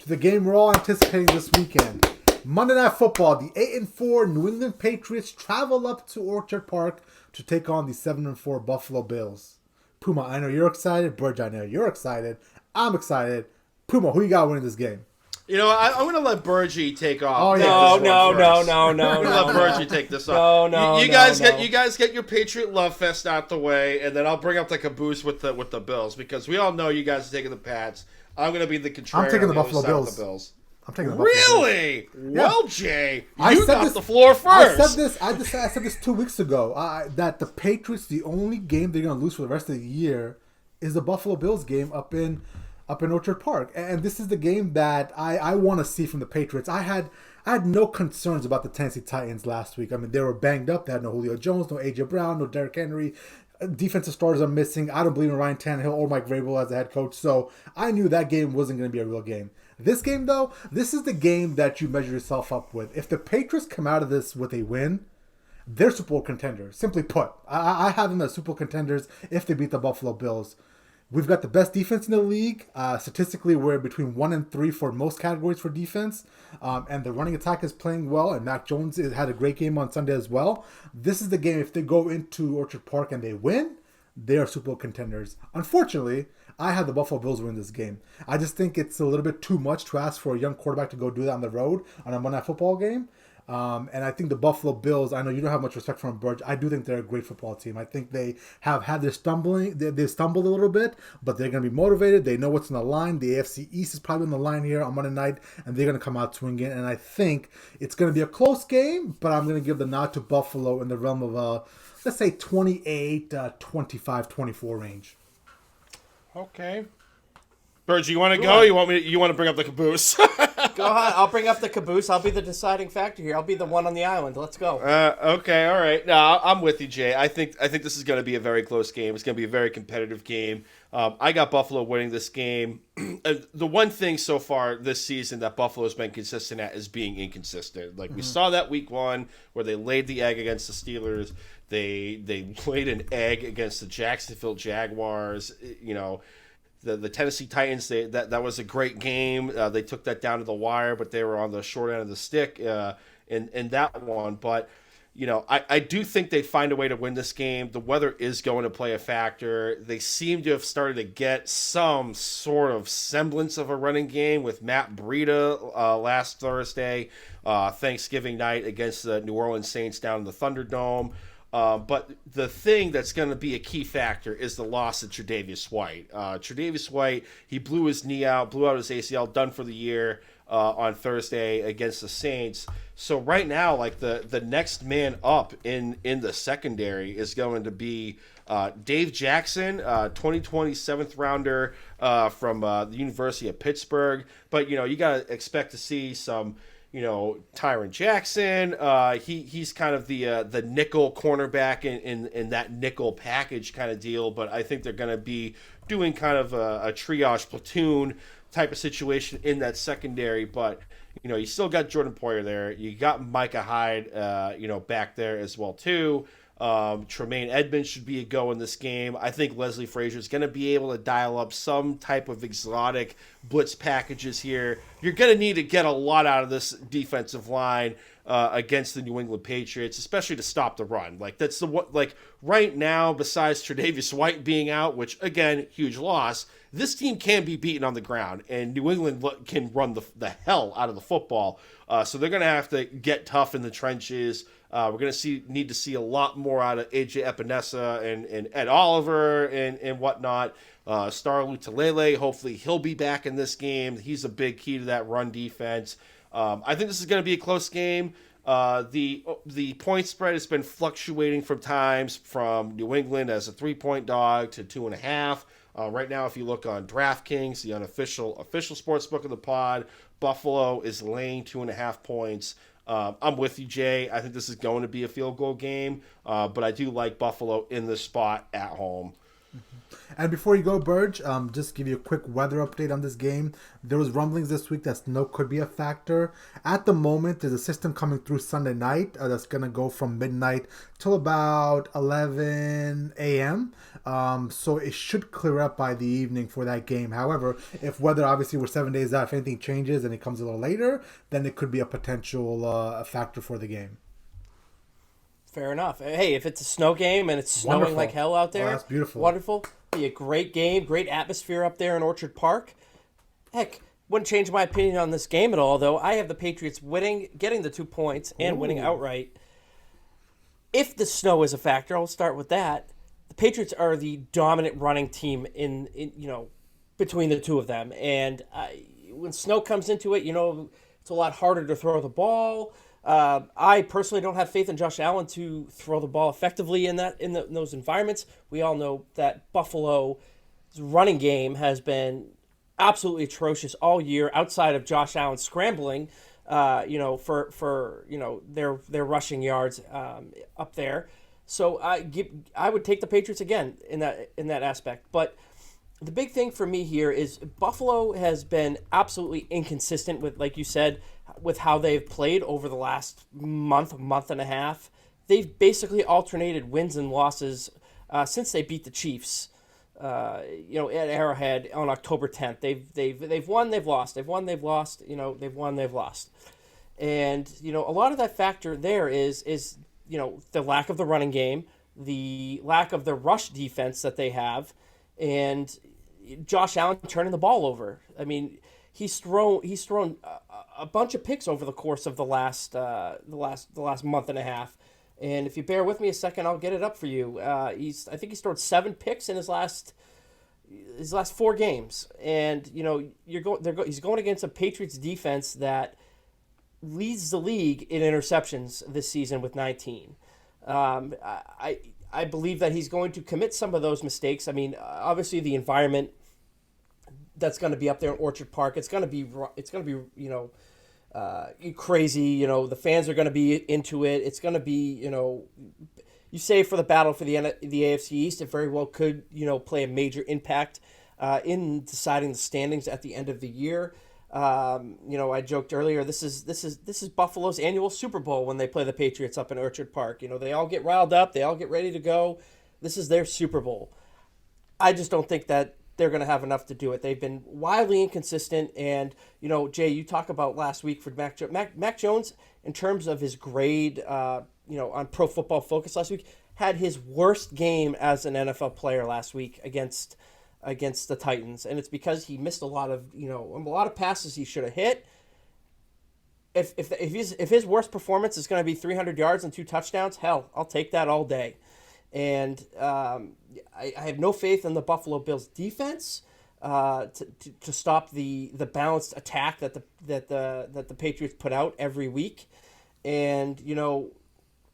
to the game we're all anticipating this weekend. Monday Night Football, the 8-4 New England Patriots travel up to Orchard Park to take on the 7-4 Buffalo Bills. Puma, I know you're excited. Burg, I know you're excited. I'm excited. Puma, who you got winning this game? You know, I'm going to let Burgie take off. Oh, yeah. No. I'm going to let Burgie take this off. You guys get your Patriot Love Fest out the way, and then I'll bring up the caboose with the Bills, because we all know you guys are taking the Pats. I'm going to be the contrarian. I'm taking the on Buffalo Bills. Bills. I'm taking the Buffalo Bills. Really? Yeah. Well, Jay, you got the floor first. I said this 2 weeks ago, that the Patriots, the only game they're going to lose for the rest of the year is the Buffalo Bills game up in Orchard Park. And this is the game that I want to see from the Patriots. I had no concerns about the Tennessee Titans last week. I mean, they were banged up. They had no Julio Jones, no A.J. Brown, no Derrick Henry. Defensive starters are missing. I don't believe in Ryan Tannehill or Mike Vrabel as the head coach. So I knew that game wasn't going to be a real game. This game, though, this is the game that you measure yourself up with. If the Patriots come out of this with a win, they're Super Bowl contenders. Simply put, I have them as Super Bowl contenders if they beat the Buffalo Bills. We've got the best defense in the league. Statistically, we're between 1 and 3 for most categories for defense. And the running attack is playing well. And Mac Jones had a great game on Sunday as well. This is the game, if they go into Orchard Park and they win, they are Super Bowl contenders. Unfortunately, I have the Buffalo Bills win this game. I just think it's a little bit too much to ask for a young quarterback to go do that on the road on a Monday Night Football game. And I think the Buffalo Bills, I know you don't have much respect for them, Burge. I do think they're a great football team. I think they have had their stumbling. They stumbled a little bit, but they're going to be motivated. They know what's in the line. The AFC East is probably on the line here on Monday night, and they're going to come out swinging. And I think it's going to be a close game, but I'm going to give the nod to Buffalo in the realm of, let's say, 28, 25, 24 range. Okay. Burge, you want to go? You want to bring up the caboose? Go ahead. I'll bring up the caboose. I'll be the deciding factor here. I'll be the one on the island. Let's go. Okay, all right. No, I'm with you, Jay. I think this is going to be a very close game. It's going to be a very competitive game. I got Buffalo winning this game. The one thing so far this season that Buffalo's been consistent at is being inconsistent. Like we saw that week 1 where they laid the egg against the Steelers. They laid an egg against the Jacksonville Jaguars. You know, the Tennessee Titans, that was a great game. They took that down to the wire, but they were on the short end of the stick in that one. But, you know, I do think they find a way to win this game. The weather is going to play a factor. They seem to have started to get some sort of semblance of a running game with Matt Breida last Thursday, Thanksgiving night against the New Orleans Saints down in the Thunderdome. But the thing that's going to be a key factor is the loss of Tre'Davious White. Tre'Davious White, he blew his knee out, blew out his ACL, done for the year on Thursday against the Saints. So right now, like the next man up in the secondary is going to be Dave Jackson, 2020 7th rounder from the University of Pittsburgh. But, you know, you got to expect to see some, you know, Tyron Jackson. He's kind of the nickel cornerback in that nickel package kind of deal. But I think they're going to be doing kind of a triage platoon type of situation in that secondary. But, you know, you still got Jordan Poyer there. You got Micah Hyde, you know, back there as well too. Tremaine Edmonds should be a go in this game. I think Leslie Frazier is going to be able to dial up some type of exotic blitz packages here. You're going to need to get a lot out of this defensive line against the New England Patriots, especially to stop the run. Like that's the what. Like right now, besides Tre'Davious White being out, which again huge loss, this team can be beaten on the ground, and New England can run the hell out of the football. So they're going to have to get tough in the trenches. We're going to need to see a lot more out of AJ Epinesa and Ed Oliver and whatnot. Star Lutulele, hopefully he'll be back in this game. He's a big key to that run defense. I think this is going to be a close game. The point spread has been fluctuating from times from New England as a 3-point dog to 2.5. Right now, if you look on DraftKings, the official sports book of the pod, Buffalo is laying 2.5 points. I'm with you, Jay. I think this is going to be a field goal game, but I do like Buffalo in this spot at home. And before you go, Burge, just give you a quick weather update on this game. There was rumblings this week that snow could be a factor. At the moment, there's a system coming through Sunday night that's going to go from midnight till about 11 a.m. So it should clear up by the evening for that game. However, if weather, obviously we're 7 days out, if anything changes and it comes a little later, then it could be a potential factor for the game. Fair enough. Hey, if it's a snow game and it's snowing Wonderful. like hell out there, Oh, that's beautiful. Wonderful. Be a great game, great atmosphere up there in Orchard Park. Heck, wouldn't change my opinion on this game at all, though. I have the Patriots winning, getting the 2 points, and winning outright. If the snow is a factor, I'll start with that. The Patriots are the dominant running team in between the two of them, and when snow comes into it, it's a lot harder to throw the ball. I personally don't have faith in Josh Allen to throw the ball effectively in those environments. We all know that Buffalo's running game has been absolutely atrocious all year, outside of Josh Allen scrambling, for their rushing yards up there. So I would take the Patriots again in that aspect. But the big thing for me here is Buffalo has been absolutely inconsistent with, like you said, with how they've played over the last month and a half. They've basically alternated wins and losses since they beat the Chiefs. At Arrowhead on October 10th. They've won, they've lost. They've won, they've lost. They've won, they've lost. And a lot of that factor there is the lack of the running game, the lack of the rush defense that they have, and Josh Allen turning the ball over. I mean, he's thrown a bunch of picks over the course of the last month and a half. And if you bear with me a second, I'll get it up for you. I think he's thrown 7 picks in his last 4 games, and he's going against a Patriots defense that leads the league in interceptions this season with 19. I believe that he's going to commit some of those mistakes. I mean, obviously the environment that's going to be up there in Orchard Park, it's going to be crazy. The fans are going to be into it. It's going to be, you say for the battle for the AFC East, it very well could, play a major impact in deciding the standings at the end of the year. I joked earlier, this is Buffalo's annual Super Bowl when they play the Patriots up in Orchard Park. They all get riled up, they all get ready to go. This is their Super Bowl. I just don't think that they're going to have enough to do it. They've been wildly inconsistent, and Jay, you talk about last week for Mac Jones. Mac Jones, in terms of his grade, on Pro Football Focus last week, had his worst game as an NFL player last week against the Titans, and it's because he missed a lot of passes he should have hit. If his worst performance is going to be 300 yards and 2 touchdowns, hell, I'll take that all day. And I have no faith in the Buffalo Bills defense to stop the balanced attack that the Patriots put out every week. And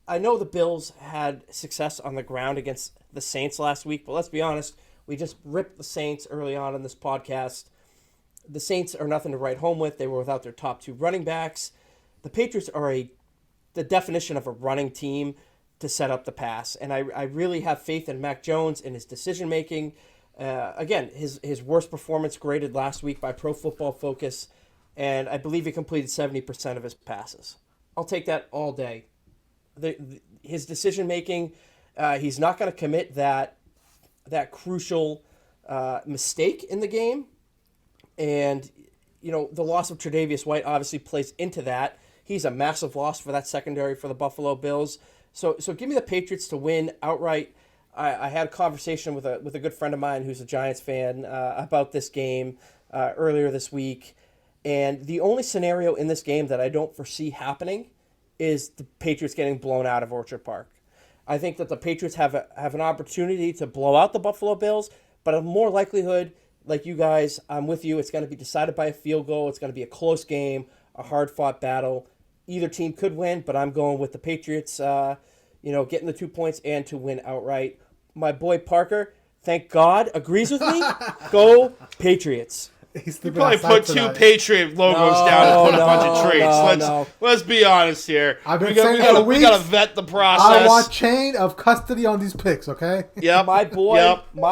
I know the Bills had success on the ground against the Saints last week, but let's be honest, we just ripped the Saints early on in this podcast. The Saints are nothing to write home with. They were without their top 2 running backs. The Patriots are the definition of a running team to set up the pass. And I really have faith in Mac Jones and his decision-making. Again, his worst performance graded last week by Pro Football Focus, and I believe he completed 70% of his passes. I'll take that all day. His decision-making, he's not going to commit that crucial mistake in the game. And, the loss of Tre'Davious White obviously plays into that. He's a massive loss for that secondary for the Buffalo Bills. So give me the Patriots to win outright. I had a conversation with a good friend of mine who's a Giants fan about this game earlier this week. And the only scenario in this game that I don't foresee happening is the Patriots getting blown out of Orchard Park. I think that the Patriots have an opportunity to blow out the Buffalo Bills, but a more likelihood, like you guys, I'm with you, it's going to be decided by a field goal. It's going to be a close game, a hard-fought battle. Either team could win, but I'm going with the Patriots, getting the 2 points and to win outright. My boy Parker, thank God, agrees with me. Go Patriots. You probably put 2 Patriot logos down and put a bunch of traits. Let's be honest here. I've been we got to vet the process. I want chain of custody on these picks, okay? Yep. My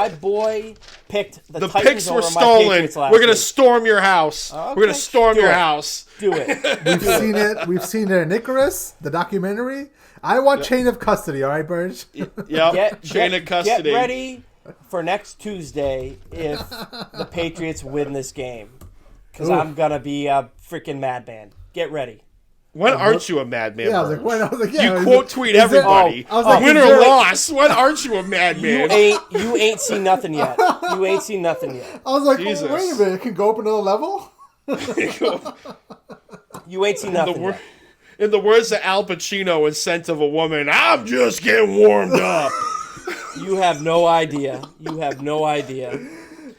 boy picked the Titans picks were over stolen. My Patriots last We're going to week. storm your house. Okay. We're going to storm your house. Do it. We've seen it in Icarus, the documentary. I want chain of custody, all right, Burge? Yep. Chain of custody. Get ready for next Tuesday if the Patriots win this game. Because Oof. I'm going to be a freaking madman. Get ready. When aren't you a madman? Yeah, I was like, Burge? when? I was like, yeah. You quote tweet everybody. I was like, win is or there- loss. When aren't you a madman? You ain't seen nothing yet. You ain't seen nothing yet. I was like, Jesus. wait a minute, it can go up another level? You ain't seen nothing yet. In the words of Al Pacino in Scent of a Woman, I'm just getting warmed up. You have no idea. You have no idea.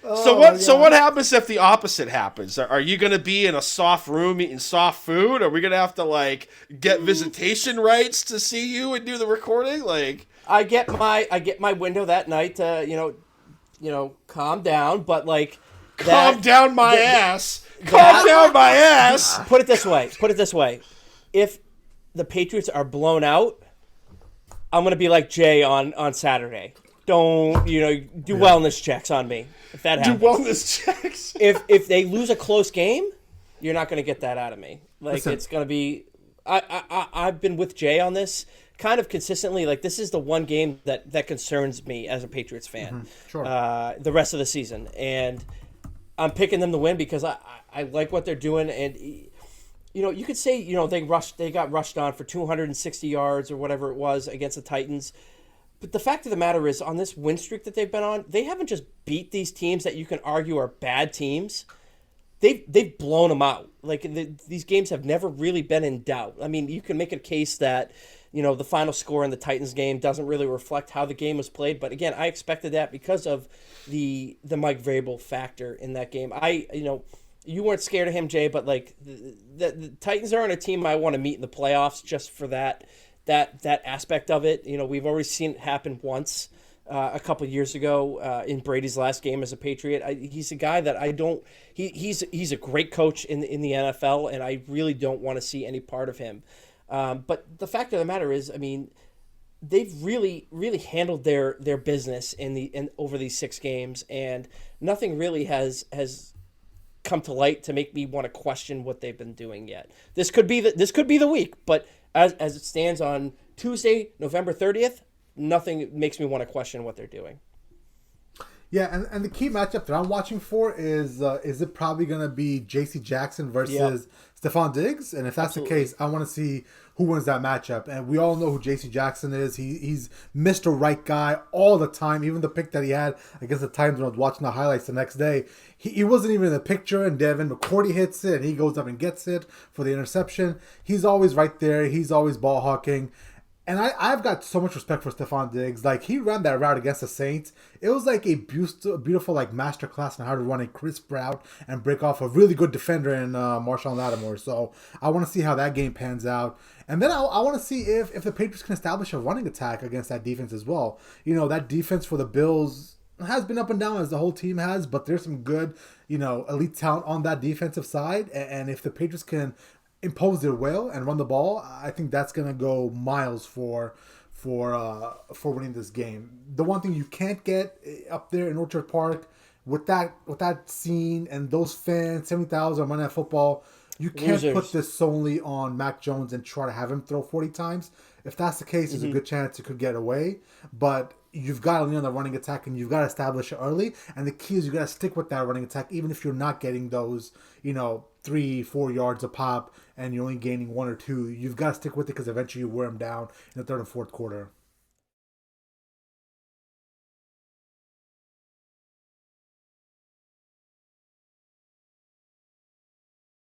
So what happens if the opposite happens? Are you going to be in a soft room eating soft food? Are we going to have to like get visitation rights to see you and do the recording? Like I get my window that night to calm down, but like calm down my ass. Calm down my ass. Put it this way. If the Patriots are blown out, I'm going to be like Jay on Saturday. Don't, do wellness checks on me. If that happens. Do wellness checks. If they lose a close game, you're not going to get that out of me. Like, Listen. it's going to be... I've been with Jay on this kind of consistently. Like, this is the one game that concerns me as a Patriots fan. Mm-hmm. Sure. The rest of the season. And I'm picking them to win because I like what they're doing. And, you could say, they got rushed on for 260 yards or whatever it was against the Titans. But the fact of the matter is, on this win streak that they've been on, they haven't just beat these teams that you can argue are bad teams. They've blown them out. Like, these games have never really been in doubt. I mean, you can make a case that, the final score in the Titans game doesn't really reflect how the game was played. But again, I expected that because of the Mike Vrabel factor in that game. You weren't scared of him, Jay, but like the Titans aren't a team I want to meet in the playoffs just for that aspect of it. We've already seen it happen once a couple years ago in Brady's last game as a Patriot. He's a guy that I don't. He's a great coach in the NFL, and I really don't want to see any part of him. But the fact of the matter is, I mean, they've really handled their business in over these 6 games, and nothing really has come to light to make me want to question what they've been doing yet. This could be the week, but as it stands on Tuesday, November 30th, nothing makes me want to question what they're doing. Yeah, and the key matchup that I'm watching for is it probably going to be J.C. Jackson versus Stefan Diggs? And if that's the case, I want to see who wins that matchup. And we all know who J.C. Jackson is. He's Mr. Right guy all the time. Even the pick that he had against the Titans when I was watching the highlights the next day, he wasn't even in the picture, and Devin McCourty hits it, and he goes up and gets it for the interception. He's always right there. He's always ball hawking. And I've got so much respect for Stefan Diggs. Like, he ran that route against the Saints. It was like a beautiful like masterclass on how to run a crisp route and break off a really good defender in Marshawn Lattimore. So I want to see how that game pans out. And then I want to see if the Patriots can establish a running attack against that defense as well. That defense for the Bills has been up and down as the whole team has, but there's some good, elite talent on that defensive side. And if the Patriots can impose their will and run the ball, I think that's gonna go miles for winning this game. The one thing you can't get up there in Orchard Park with that scene and those fans, 70,000 Monday Night Football, you can't put this solely on Mac Jones and try to have him throw 40 times. If that's the case, there's a good chance it could get away. But you've got to lean on the running attack, and you've got to establish it early. And the key is you got to stick with that running attack, even if you're not getting those, 3-4 yards a pop, and you're only gaining 1 or 2. You've got to stick with it because eventually you wear them down in the third and fourth quarter.